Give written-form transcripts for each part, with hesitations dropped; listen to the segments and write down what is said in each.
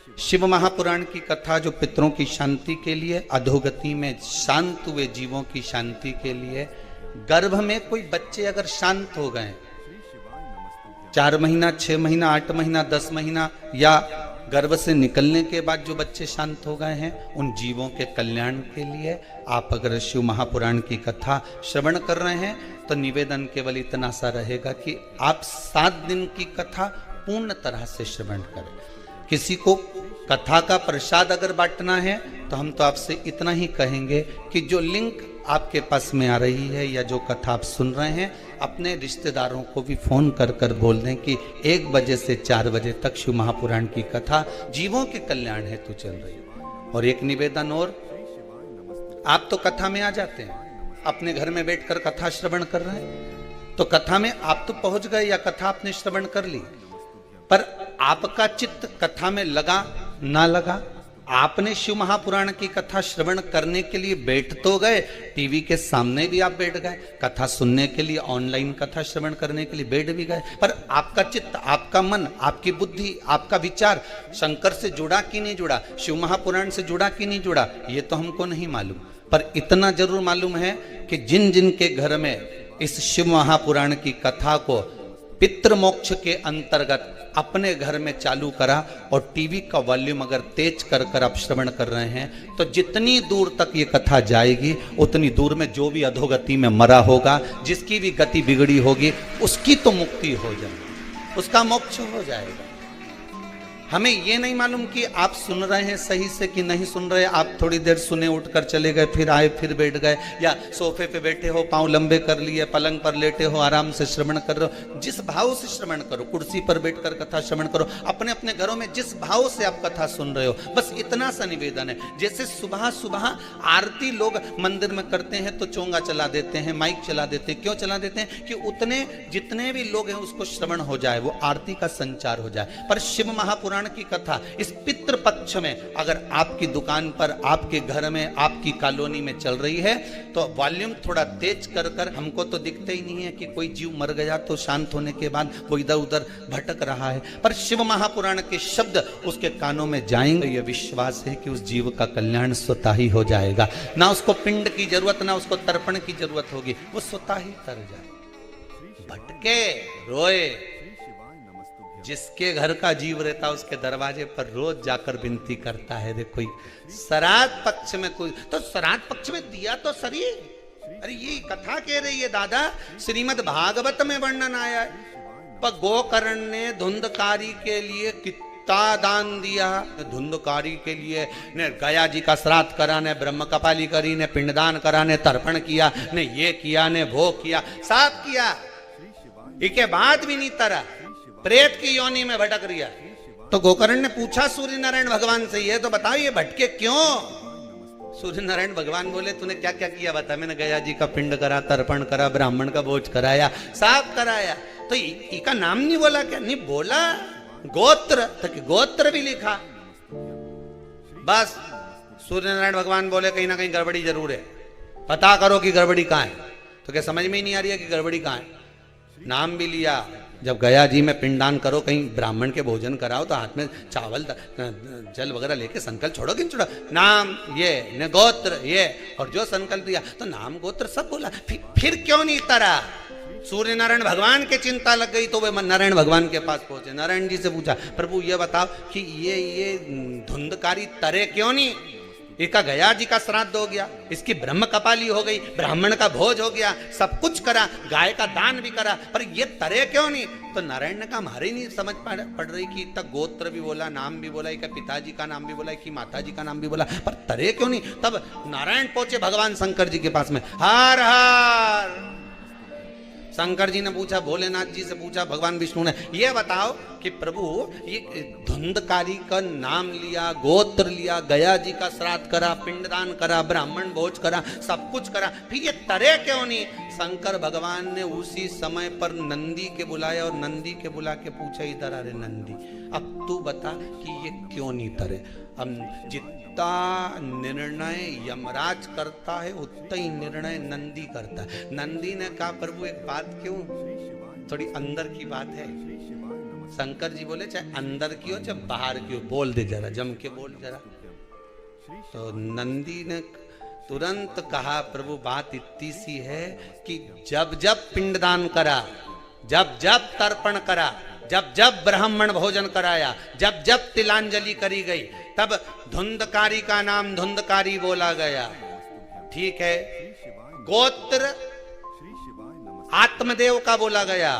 शिव महापुराण की कथा जो पितरों की शांति के लिए, अधोगति में शांत हुए जीवों की शांति के लिए, गर्भ में कोई बच्चे अगर शांत हो गए 4 महीना, 6 महीना, 8 महीना, 10 महीना या गर्भ से निकलने के बाद जो बच्चे शांत हो गए हैं, उन जीवों के कल्याण के लिए आप अगर शिव महापुराण की कथा श्रवण कर रहे हैं तो निवेदन केवल इतना सा रहेगा कि आप 7 दिन की कथा पूर्ण तरह से श्रवण करें। किसी को कथा का प्रसाद अगर बांटना है तो हम तो आपसे इतना ही कहेंगे कि जो लिंक आपके पास में आ रही है या जो कथा आप सुन रहे हैं, अपने रिश्तेदारों को भी फोन कर कर बोल दें कि 1 बजे से 4 बजे तक शिव महापुराण की कथा जीवों के कल्याण हेतु चल रही है। और एक निवेदन और, आप तो कथा में आ जाते हैं, अपने घर में बैठकर कथा श्रवण कर रहे हैं, तो कथा में आप तो पहुंच गए या कथा आपने श्रवण कर ली, पर आपका चित्त कथा में लगा ना लगा, आपने शिव महापुराण की कथा श्रवण करने के लिए बैठ तो गए, टीवी के सामने भी आप बैठ गए, कथा सुनने के लिए, ऑनलाइन कथा श्रवण करने के लिए बैठ भी गए, पर आपका चित्त, आपका मन, आपकी बुद्धि, आपका विचार शंकर से जुड़ा कि नहीं जुड़ा, शिव महापुराण से जुड़ा कि नहीं जुड़ा, ये तो हमको नहीं मालूम। पर इतना जरूर मालूम है कि जिन जिन के घर में इस शिव महापुराण की कथा को पितृमोक्ष के अंतर्गत अपने घर में चालू करा और टीवी का वॉल्यूम अगर तेज कर कर आप श्रवण कर रहे हैं, तो जितनी दूर तक ये कथा जाएगी उतनी दूर में जो भी अधोगति में मरा होगा, जिसकी भी गति बिगड़ी होगी, उसकी तो मुक्ति हो जाएगी, उसका मोक्ष हो जाएगा। हमें ये नहीं मालूम कि आप सुन रहे हैं सही से कि नहीं सुन रहे। आप थोड़ी देर सुने, उठकर चले गए, फिर आए, फिर बैठ गए, या सोफे पे बैठे हो, पांव लंबे कर लिए, पलंग पर लेटे हो, आराम से श्रवण कर रहे हो, जिस भाव से श्रवण करो, कुर्सी पर बैठकर कथा श्रवण करो, अपने अपने घरों में जिस भाव से आप कथा सुन रहे हो, बस इतना सा निवेदन है। जैसे सुबह सुबह आरती लोग मंदिर में करते हैं तो चोंगा चला देते हैं, माइक चला देते हैं, क्यों चला देते हैं? कि उतने जितने भी लोग हैं उसको श्रवण हो जाए, वो आरती का संचार हो जाए। पर शिव महापुराण की कथा इस पितृ पक्ष में अगर आपकी दुकान पर, आपके घर में, आपकी कॉलोनी में चल रही है तो वॉल्यूम थोड़ा तेज कर कर, हमको तो दिखते ही नहीं है कि कोई जीव मर गया तो शांत होने के बाद वो इधर उधर भटक रहा है, पर शिव महापुराण के शब्द उसके कानों में जाएंगे, ये विश्वास है कि उस जीव का कल्याण स्वतः ही हो जाएगा। ना उसको पिंड की जरूरत, ना उसको तर्पण की जरूरत होगी, वो स्वतः ही कर जाए। भटके रोए, जिसके घर का जीव रहता है उसके दरवाजे पर रोज जाकर विनती करता है। देखो श्राद्ध पक्ष में कोई, तो श्राद्ध पक्ष में दिया तो सरी, अरे ये कथा कह रही है दादा, श्रीमद् भागवत में वर्णन आया है, पर गोकर्ण ने धुंधकारी के लिए कितना दान दिया, धुंधकारी के लिए ने गया जी का श्राद्ध करा, ने ब्रह्म कपाली करी, ने पिंडदान करा, ने तर्पण किया, ने ये किया, ने वो किया, सब किया, इसके बाद भी नहीं तरा, प्रेत की योनि में भटक रही है। तो गोकर्ण ने पूछा सूर्य नारायण भगवान से, ये तो बताओ ये भटके क्यों? सूर्य नारायण भगवान बोले, तूने क्या क्या किया बता? मैंने गया जी का पिंड करा, तर्पण करा, ब्राह्मण का भोज कराया, सब कराया। तो इसका नाम नहीं बोला क्या? नहीं बोला, गोत्र, तो गोत्र भी लिखा। बस सूर्य नारायण भगवान बोले कहीं ना कहीं गड़बड़ी जरूर है, पता करो कि गड़बड़ी कहाँ है। तो क्या समझ में ही नहीं आ रही है कि गड़बड़ी कहाँ है? नाम भी लिया, जब गया जी में पिंडदान करो, कहीं ब्राह्मण के भोजन कराओ तो हाथ में चावल जल वगैरह लेके संकल्प छोड़ो कि नहीं छोड़ो? नाम ये, न गोत्र ये, और जो संकल्प दिया तो नाम गोत्र सब बोला। फिर क्यों नहीं तरा? सूर्य नारायण भगवान के चिंता लग गई तो वे नारायण भगवान के पास पहुंचे, नारायण जी से पूछा, प्रभु ये बताओ कि ये धुंधकारी तरे क्यों नहीं? इसका गया जी का श्राद्ध हो गया, इसकी ब्रह्म कपाली हो गई, ब्राह्मण का भोज हो गया, सब कुछ करा, गाय का दान भी करा, पर ये तरे क्यों नहीं? तो नारायण ने कहा हमारे नहीं समझ पड़ रही कि इतना गोत्र भी बोला, नाम भी बोला, इसका पिताजी का नाम भी बोला, कि माताजी का नाम भी बोला, पर तरे क्यों नहीं? तब नारायण पहुंचे भगवान शंकर जी के पास में, हर हर। शंकर जी ने पूछा, भोलेनाथ जी से पूछा, भगवान विष्णु ने, ये बताओ कि प्रभु ये धुंधकारी का नाम लिया, गोत्र लिया, गया जी का श्राद्ध करा, पिंडदान करा, ब्राह्मण भोज करा, सब कुछ करा, फिर ये तरे क्यों नहीं? शंकर भगवान ने उसी समय पर नंदी के बुलाया और नंदी के बुला के पूछा, इधर अरे नंदी, अब तू बता कि ये क्यों नहीं तरे? हम जितना निर्णय यमराज करता है उतना ही निर्णय नंदी करता है। नंदी ने कहा प्रभु एक बात, क्यों? थोड़ी अंदर की बात है, शंकर जी बोले चाहे अंदर की हो चाहे बाहर की हो, बोल दे जरा, जम के बोल जरा। तो नंदी ने तुरंत कहा प्रभु बात इतनी सी है कि जब जब पिंडदान करा, जब जब तर्पण करा, जब जब ब्राह्मण भोजन कराया, जब जब तिलांजलि करी गई, तब धुंधकारी का नाम धुंधकारी बोला गया। ठीक है, गोत्र आत्मदेव का बोला गया,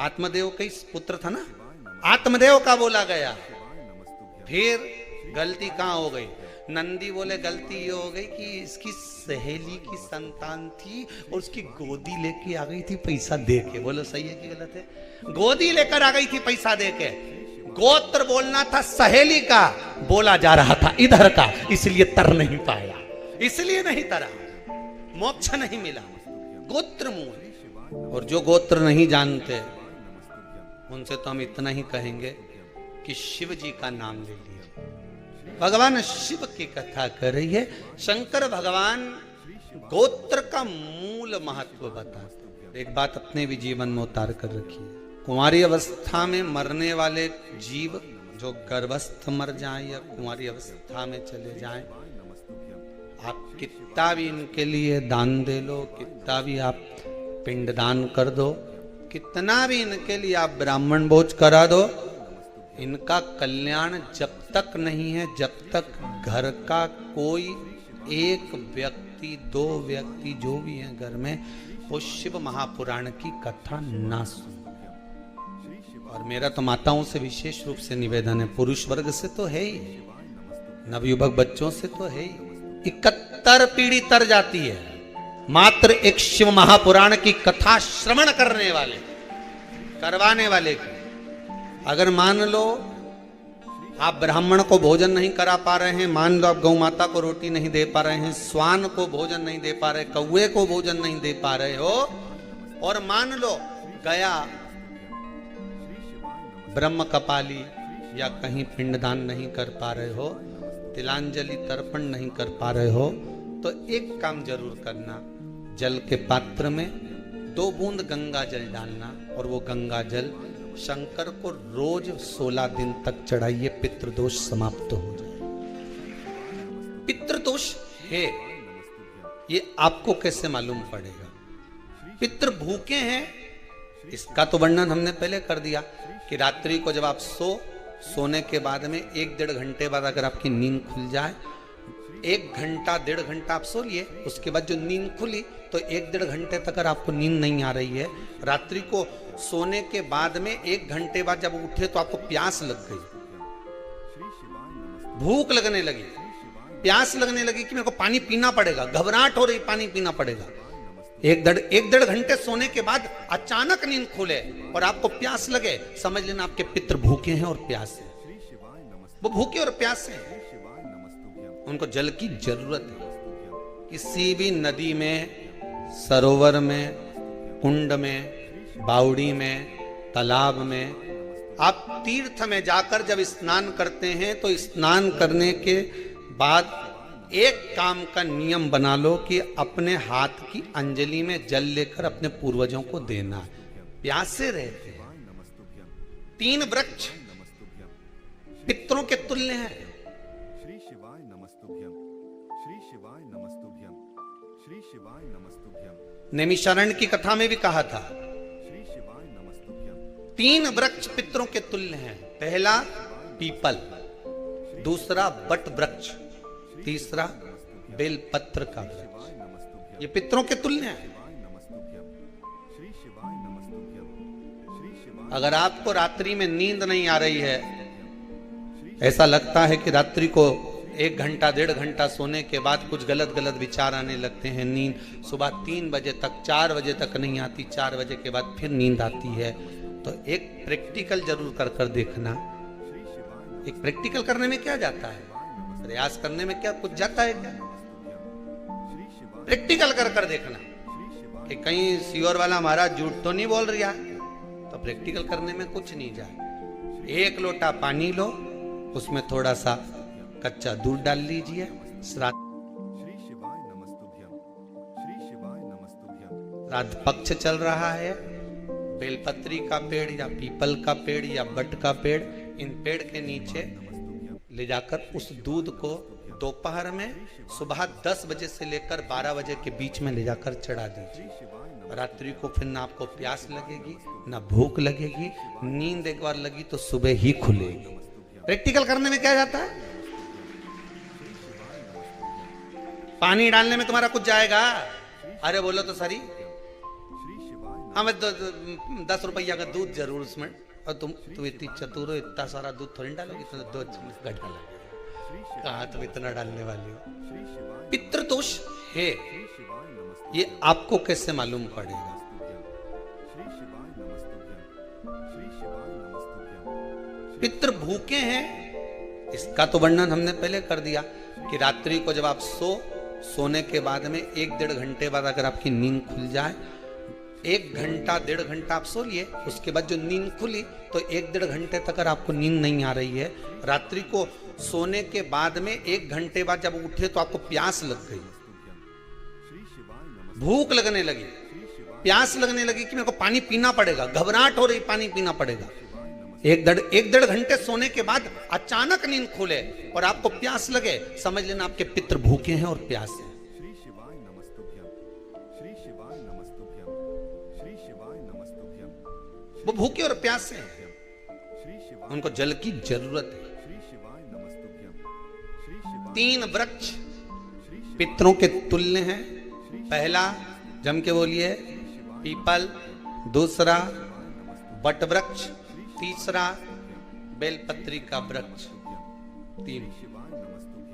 आत्मदेव का पुत्र था ना, आत्मदेव का बोला गया। फिर गलती कहां हो गई? नंदी बोले गलती ये हो गई कि इसकी सहेली की संतान थी और उसकी गोदी लेके आ गई थी पैसा दे के। बोलो सही है कि गलत है? गोदी लेकर आ गई थी पैसा दे के। गोत्र बोलना था सहेली का, बोला जा रहा था इधर का, इसलिए तर नहीं पाया, इसलिए नहीं तरा, मोक्ष नहीं मिला। गोत्र मूल। और जो गोत्र नहीं जानते उनसे तो हम इतना ही कहेंगे कि शिव जी का नाम ले लीजिए। भगवान शिव की कथा कर रही है। शंकर भगवान गोत्र का मूल महत्व बताते। एक बात अपने भी जीवन में उतार कर रखिए। कुंवारी अवस्था में मरने वाले जीव जो गर्भस्थ मर जाएं या कुंवारी अवस्था में चले जाएं, आप कितना भी इनके लिए दान दे लो, कितना भी आप पिंडदान कर दो, कितना भी इनके लिए आप ब्राह्मण भोज करा दो, इनका कल्याण जब तक नहीं है जब तक घर का कोई एक व्यक्ति, दो व्यक्ति जो भी है घर में, वो शिव महापुराण की कथा ना सुने। और मेरा तो माताओं से विशेष रूप से निवेदन है, पुरुष वर्ग से तो है ही, नवयुवक बच्चों से तो है ही, 71 पीढ़ी तर जाती है मात्र एक शिव महापुराण की कथा श्रवण करने वाले, करवाने वाले की। अगर मान लो आप ब्राह्मण को भोजन नहीं करा पा रहे हैं, मान लो आप गौ माता को रोटी नहीं दे पा रहे हैं, स्वान को भोजन नहीं दे पा रहे, कौवे को भोजन नहीं दे पा रहे हो, और मान लो गया ब्रह्म कपाली या कहीं पिंडदान नहीं कर पा रहे हो, तिलांजलि तर्पण नहीं कर पा रहे हो, तो एक काम जरूर करना, जल के पात्र में 2 बूंद गंगा जल डालना और वो गंगा जल शंकर को रोज 16 दिन तक चढ़ाइए, पितृदोष समाप्त हो जाए। पितृदोष है ये आपको कैसे मालूम पड़ेगा? पितृ भूखे हैं, इसका तो वर्णन हमने पहले कर दिया कि रात्रि को जब आप सोने के बाद में 1-1.5 घंटे बाद अगर आपकी नींद खुल जाए, 1 घंटा 1.5 घंटा आप सो लिए, उसके बाद जो नींद खुली तो 1-1.5 घंटे तक अगर आपको नींद नहीं आ रही है, रात्रि को सोने के बाद में 1 घंटे बाद जब उठे तो आपको प्यास लग गई, भूख लगने लगी, प्यास लगने लगी कि मेरे को पानी पीना पड़ेगा, घबराहट हो रही, पानी पीना पड़ेगा। 1-1.5 घंटे सोने के बाद अचानक नींद खुले और आपको प्यास लगे, समझ लेना आपके पितृ भूखे हैं और प्यास है, वो भूखे और प्यास है, उनको जल की जरूरत है। किसी भी नदी में, सरोवर में, कुंड में, बावड़ी में, तालाब में, आप तीर्थ में जाकर जब स्नान करते हैं तो स्नान करने के बाद एक काम का नियम बना लो कि अपने हाथ की अंजलि में जल लेकर अपने पूर्वजों को देना। प्यासे रहते हैं। 3 वृक्ष पितरों के तुल्य हैं। श्री शिवाय नमस्तुभ्यम, श्री शिवाय नमस्तुभ्यम, श्री शिवाय नमस्तुभ्यम। नैमिषारण्य की कथा में भी कहा था, श्री शिवाय नमस्तुभ्यम। 3 वृक्ष पितरों के तुल्य हैं। पहला पीपल, दूसरा बट वृक्ष, तीसरा बेलपत्र का वृक्ष। ये पितरों के तुल्य हैं। अगर आपको रात्रि में नींद नहीं आ रही है, ऐसा लगता है कि रात्रि को 1 घंटा 1.5 घंटा सोने के बाद कुछ गलत गलत विचार आने लगते हैं, नींद सुबह 3 बजे तक 4 बजे तक नहीं आती, 4 बजे के बाद फिर नींद आती है, तो एक प्रैक्टिकल जरूर कर कर देखना। एक प्रैक्टिकल करने में क्या जाता है, प्रयास करने में क्या कुछ जाता है क्या? प्रैक्टिकल कर कर देखना कि कहीं सियोर वाला महाराज झूठ तो नहीं बोल रहा है, तो प्रैक्टिकल करने में कुछ नहीं जाए। 1 लोटा पानी लो, उसमें थोड़ा सा कच्चा दूध डाल लीजिए, श्राद्ध पक्ष चल रहा है, बेलपत्री का पेड़ या पीपल का पेड़ या बट का पेड़, इन पेड़ के नीचे ले जाकर उस दूध को दोपहर में सुबह 10 बजे से लेकर 12 बजे के बीच में ले जाकर चढ़ा दीजिए। रात्रि को फिर ना आपको प्यास लगेगी ना भूख लगेगी, नींद एक बार लगी तो सुबह ही खुलेगी। प्रैक्टिकल करने में क्या जाता है, पानी डालने में तुम्हारा कुछ जाएगा? अरे बोलो तो सरी, हमें 10 रुपया का दूध जरूर उसमें, और तुम इतनी चतुर हो, इतना सारा दूध थोड़ी डालोगी, तो 2 घंटा लगेगा। कहा तुम इतना डालने वाली हो? पितृदोष है, ये आपको कैसे मालूम पड़ेगा? पितृ भूखे हैं, इसका तो वर्णन हमने पहले कर दिया कि रात्रि को जब आप सोने के बाद में 1-1.5 घंटे बाद अगर आपकी नींद खुल जाए, 1 घंटा 1.5 घंटा आप सो लिए, उसके बाद जो नींद खुली तो 1-1.5 घंटे तक अगर आपको नींद नहीं आ रही है, रात्रि को सोने के बाद में 1 घंटे बाद जब उठे तो आपको प्यास लग गई, भूख लगने लगी, प्यास लगने लगी कि मेरे को पानी पीना पड़ेगा, घबराहट हो रही, पानी पीना पड़ेगा। 1-1.5 घंटे सोने के बाद अचानक नींद खुले और आपको प्यास लगे, समझ लेना आपके पितृ भूखे हैं और प्यास है। वो भूखे और प्यासे हैं, उनको जल की जरूरत है। 3 वृक्ष पितरों के तुल्य हैं। पहला जम के बोलिए पीपल, दूसरा बट वृक्ष, तीसरा बेलपत्री का वृक्ष। 3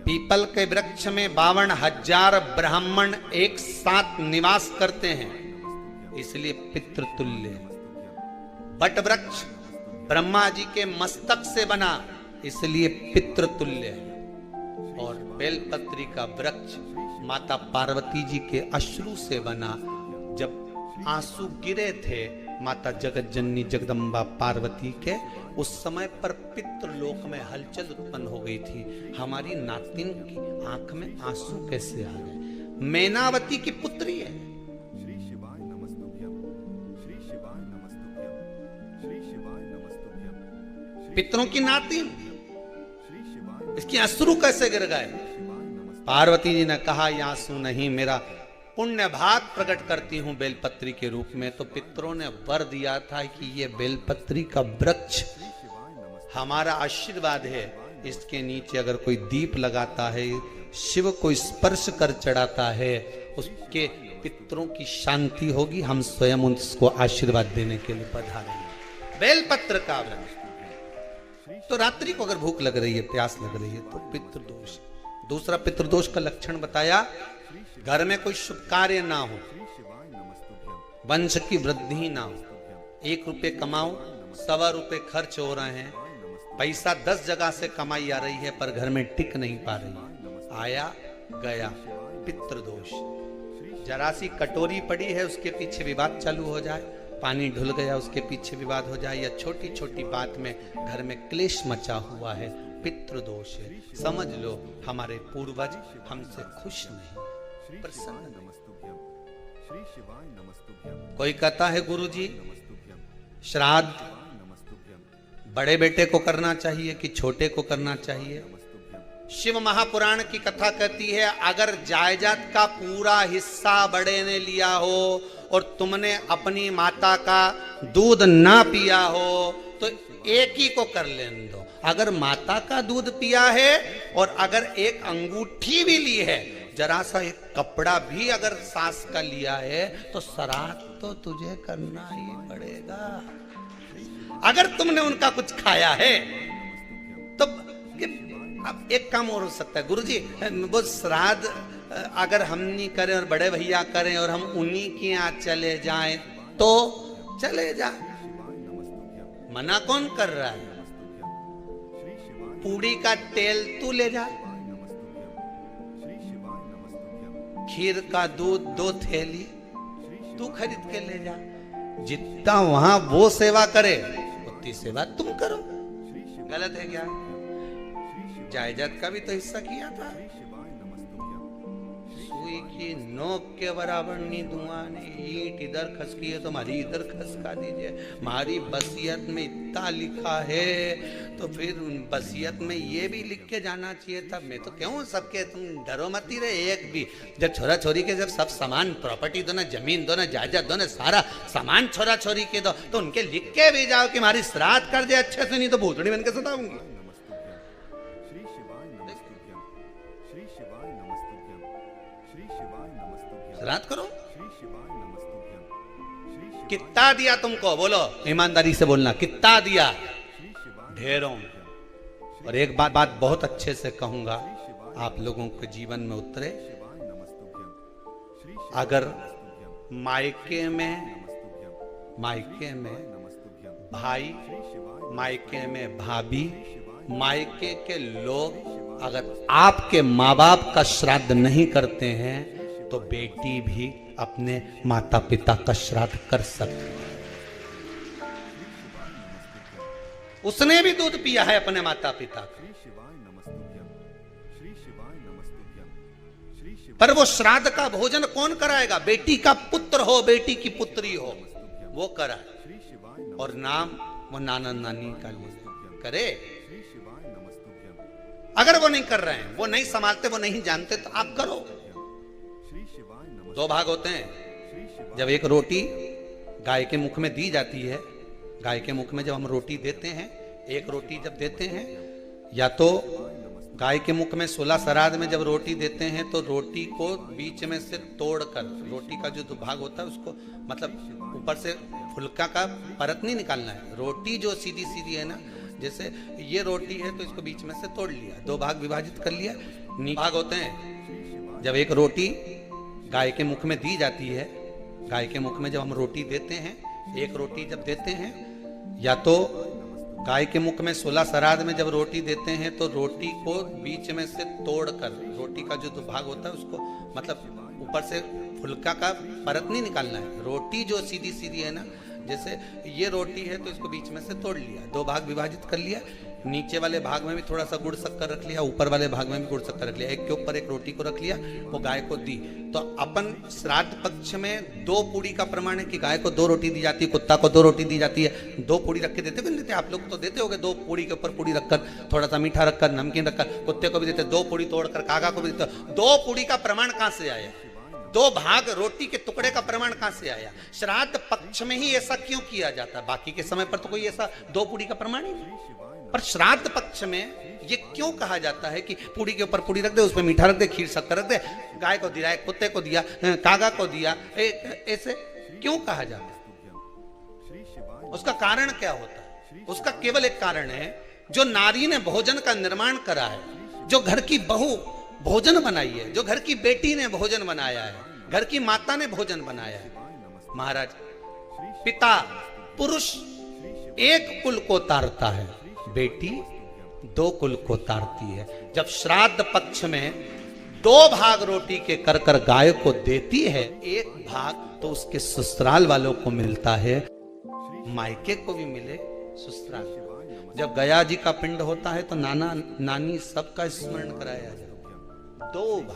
पीपल के वृक्ष में 52,000 ब्राह्मण एक साथ निवास करते हैं, इसलिए पितृतुल्य है। बट वृक्ष ब्रह्मा जी के मस्तक से बना, इसलिए पितृतुल्य है। और बेलपत्री का वृक्ष माता पार्वती जी के अश्रु से बना। जब आंसू गिरे थे माता जगत जननी जगदम्बा पार्वती के, उस समय पर पितृलोक में हलचल उत्पन्न हो गई थी। हमारी नातिन की आंख में आंसू कैसे आ गए? मैनावती की पुत्री है, पितरों की नातिन, इसकी अश्रु कैसे गिर गए? पार्वती जी ने कहा ये आंसू नहीं, मेरा पुण्य भाग प्रकट करती हूं बेलपत्री के रूप में। तो पितरों ने वर दिया था कि ये बेलपत्री का वृक्ष हमारा आशीर्वाद है, इसके नीचे अगर कोई दीप लगाता है, शिव को स्पर्श कर चढ़ाता है, उसके पितरों की शांति होगी। हम स्वयं उसको आशीर्वाद देने के लिए पधारे। बेलपत्र का वृक्ष। तो रात्रि को अगर भूख लग रही है, प्यास लग रही है, तो पितृदोष। दूसरा पितृदोष का लक्षण बताया, घर में कोई शुभ कार्य ना हो, वंश की वृद्धि ना हो, 1 रुपये कमाओ, 1.25 रुपये खर्च हो रहे हैं, पैसा 10 जगह से कमाई आ रही है पर घर में टिक नहीं पा रही, आया गया, पितृदोष। जरा सी कटोरी पड़ी है, उसके पीछे विवाद चालू हो जाए, पानी ढुल गया, उसके पीछे विवाद हो जाए, या छोटी छोटी बात में घर में क्लेश मचा हुआ है, पितृदोष है। समझ लो हमारे पूर्वज हमसे खुश नहीं, प्रसन्न नहीं। कोई कहता है गुरुजी श्राद्ध बड़े बेटे को करना चाहिए कि छोटे को करना चाहिए? शिव महापुराण की कथा कहती है, अगर जायदाद का पूरा हिस्सा बड़े ने लिया हो और तुमने अपनी माता का दूध ना पिया हो तो एक ही को कर लेने दो। अगर माता का दूध पिया है और अगर एक अंगूठी भी ली है, जरा सा एक कपड़ा भी अगर सास का लिया है, तो श्राद्ध तो तुझे करना ही पड़ेगा। अगर तुमने उनका कुछ खाया है तो अब एक काम और हो सकता है, गुरुजी वो श्राद्ध अगर हम नहीं करें और बड़े भैया करें और हम उन्हीं के यहाँ चले जाएं तो चले जा, मना कौन कर रहा है? पूड़ी का तेल तू ले जा, खीर का दूध 2 थैली तू खरीद के ले जा। जितना वहां वो सेवा करे उतनी सेवा तुम करो। गलत है क्या? जायदाद का भी तो हिस्सा किया था। हुई कि नोक के बराबर नहीं दूंगा नहीं, ईंट इधर खसकी है तो हमारी इधर खसका दीजिए, हमारी बसियत में इतना लिखा है तो फिर बसियत में ये भी लिख के जाना चाहिए था। मैं तो क्यों सबके, तुम डरो मत ही रहे एक भी। जब छोरा छोरी के जब सब सामान प्रॉपर्टी दो ना, जमीन दो ना, जायदाद दो ना, सारा सामान छोरा छोरी के दो, तो उनके लिख के भी जाओ कि हमारी श्राद्ध कर दे अच्छे से, नहीं तो भूतड़ी बन के सताऊंगी। श्री शिवाय नमस्तुभ्यं, श्री शिवाय नमस्तुभ्यं, श्री शिवाय नमस्तुभ्यं, श्राद्ध करो। श्री शिवाय नमस्तुभ्यं, श्री शिवाय कितना दिया तुमको, बोलो ईमानदारी से बोलना, कितना दिया? श्री शिवाय ढेरों। और एक बात बहुत अच्छे से कहूंगा, आप लोगों के जीवन में उतरे। शिवाय नमस्तुभ्यं, श्री अगर नमस्तुभ्यं, मायके में नमस्तुभ्यं, मायके में नमस्तुभ्यं, भाई, श्री शिवाय मायके में भाभी, मायके के लोग अगर आपके माँ बाप का श्राद्ध नहीं करते हैं तो बेटी भी अपने माता पिता का श्राद्ध कर सकती है। उसने भी दूध पिया है अपने माता पिता का, श्री शिवाय नमस्तुभ्यं, श्री शिवाय नमस्तुभ्यं, श्री शिवाय पर वो श्राद्ध का भोजन कौन कराएगा? बेटी का पुत्र हो, बेटी की पुत्री हो, वो कराए। श्री शिवाय और नाम वो नाना नानी का ले करे। श्री शिवाय नमस्तुभ्यं, अगर वो नहीं कर रहे हैं, वो नहीं संभालते, वो नहीं जानते, तो आप करो। श्री शिवाय नमस्तुभ्यं, दो भाग होते हैं। श्री शिवाय जब एक रोटी गाय के मुख में दी जाती है, गाय के मुख में जब हम रोटी देते हैं, एक रोटी जब देते हैं, या तो गाय के मुख में 16 श्राद्ध में जब रोटी देते हैं तो रोटी को बीच में से तोड़कर, रोटी का जो भाग होता है उसको, मतलब ऊपर से फुलका का परत नहीं निकालना है। रोटी जो सीधी सीधी है ना, जैसे ये रोटी है तो इसको बीच में से तोड़ लिया, दो भाग विभाजित कर लिया। भाग होते हैं। जब एक रोटी गाय के मुख में दी जाती है, गाय के मुख में जब हम रोटी देते हैं, एक रोटी जब देते हैं, या तो गाय के मुख में 16 श्राद्ध में जब रोटी देते हैं तो रोटी को बीच में से तोड़कर, रोटी का जो भाग होता है उसको, मतलब ऊपर से फुलका का परत नहीं निकालना है। रोटी जो सीधी सीधी है ना, जैसे ये रोटी है तो इसको बीच में से तोड़ लिया, दो भाग विभाजित कर लिया, नीचे वाले भाग में भी थोड़ा सा गुड़ शक्कर रख लिया, ऊपर वाले भाग में भी गुड़ शक्कर रख लिया, एक के ऊपर एक रोटी को रख लिया, वो गाय को दी। तो अपन श्राद्ध पक्ष में 2 पूड़ी का प्रमाण है कि गाय को 2 रोटी दी जाती है, कुत्ता को 2 रोटी दी जाती है। 2 पूड़ी रख के देते हो, देते आप लोग तो देते होगे, 2 पूड़ी के ऊपर पूड़ी रखकर, थोड़ा सा मीठा रखकर, नमकीन रखकर, कुत्ते को भी देते, 2 पूड़ी तोड़कर कागा को भी देते। 2 पूड़ी का प्रमाण कहां से आया? 2 भाग रोटी के टुकड़े का प्रमाण कहां से आया? श्राद्ध पक्ष में ही ऐसा क्यों किया जाता है? बाकी के समय पर तो कोई ऐसा 2 पूड़ी का प्रमाण ही नहीं, पर श्राद्ध पक्ष में ये क्यों कहा जाता है कि पूड़ी के ऊपर पूड़ी रख दे, उसमें मीठा रख दे, खीर शक्कर रख दे, गाय को दिया, कुत्ते को दिया, कागा को दिया, ऐसे क्यों कहा जाता है? उसका कारण क्या होता है? उसका केवल एक कारण है, जो नारी ने भोजन का निर्माण करा है, जो घर की बहू भोजन बनाई है, जो घर की बेटी ने भोजन बनाया है, घर की माता ने भोजन बनाया है। महाराज, पिता पुरुष एक कुल को तारता है, बेटी 2 कुल को तारती है। जब श्राद्ध पक्ष में 2 भाग रोटी के कर गाय को देती है, एक भाग तो उसके ससुराल वालों को मिलता है, मायके को भी मिले, ससुराल। जब गया जी का पिंड होता है तो नाना नानी सबका स्मरण कराया जाए, 2 भाग।